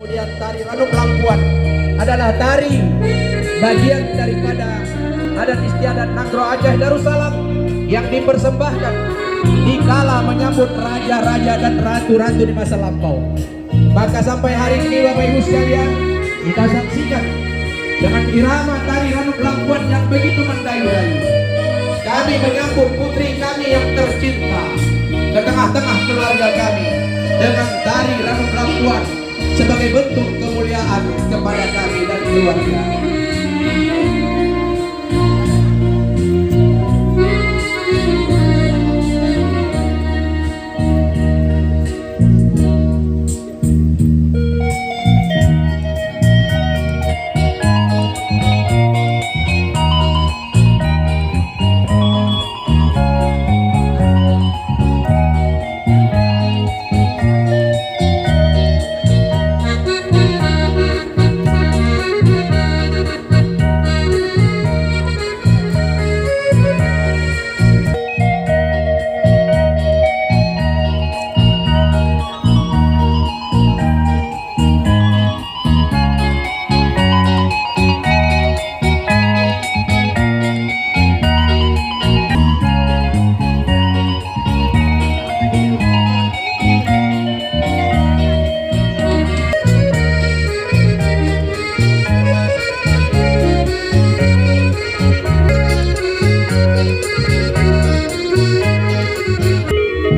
Kemudian tari Ranum Lampuan adalah tari bagian daripada adat istiadat Nagro Aceh Darussalam yang dipersembahkan dikala menyambut raja-raja dan ratu-ratu di masa lampau. Maka sampai hari ini Bapak Ibu sekalian, kita saksikan dengan irama tari Ranum Lampuan yang begitu mendayu-dayu. Kami menyambut putri kami yang tercinta ke tengah-tengah keluarga kami dengan tari Ranum Lampuan sebagai bentuk kemuliaan kepada kami dan keluarga.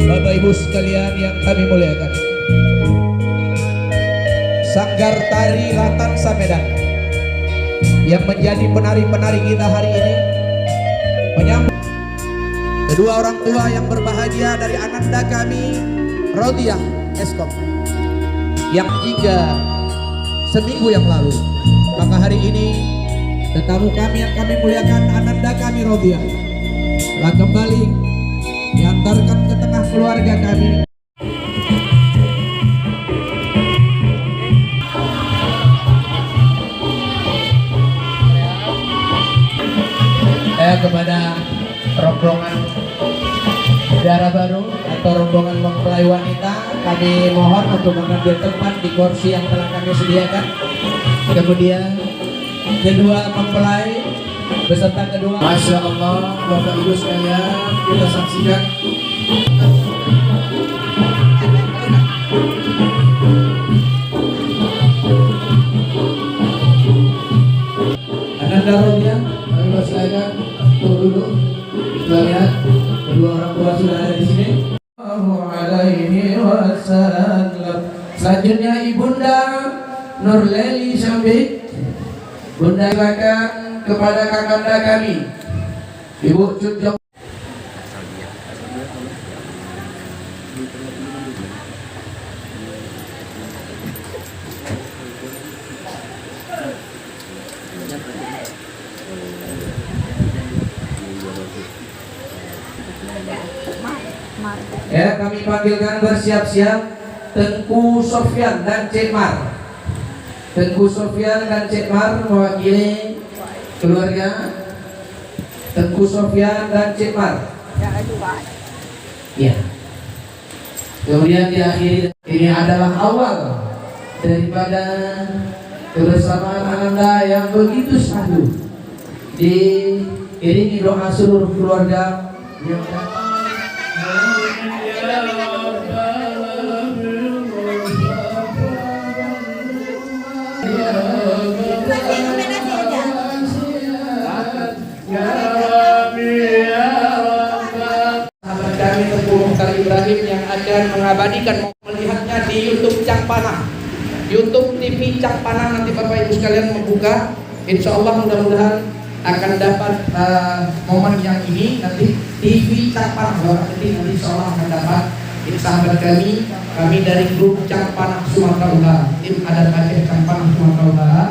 Bapak Ibu sekalian yang kami muliakan, Sanggar Tari Latan Samedan yang menjadi penari-penari kita hari ini menyambut kedua orang tua yang berbahagia dari ananda kami Rodiah Eskom yang jika seminggu yang lalu, maka hari ini tetamu kami yang kami muliakan ananda kami Rodiah telah kembali diantarkan ke tengah keluarga kami. Kepada rombongan darah baru atau rombongan mempelai wanita, kami mohon untuk mengambil tempat di kursi yang telah kami sediakan. Kemudian kedua mempelai beserta kedua, Masya Allah, Bapak Ibu sekalian, kita saksikan ananda Rodiah. Kami silakan tunggu dulu. Kita lihat kedua orang tua sudah ada di sini. Alaihi wasallam. Selanjutnya Ibunda Nurleli Syambik, Bunda silakan kepada kakanda kami Ibu Cutjok. Ya, kami panggilkan bersiap-siap Tengku Sofyan dan Cik Mar. Tengku Sofyan dan Cik Mar mewakili keluarga Tengku Sofyan dan Cik Mar. Ya. Kemudian diakhiri, ini adalah awal daripada kebersamaan ananda yang begitu syahdu, diiringi doa seluruh keluarga yang datang. Ibrahim yang akan mengabadikan, mau melihatnya di YouTube Cang Panah, YouTube TV Cang Panah. Nanti Bapak Ibu sekalian membuka, insya Allah mudah-mudahan akan dapat momen yang ini. Nanti TV Cang Panah, nanti insya Allah akan dapat. Ini sahabat kami dari grup Cang Panah Sumatera Utara, tim adat Aceh Cang Panah Sumatera Utara.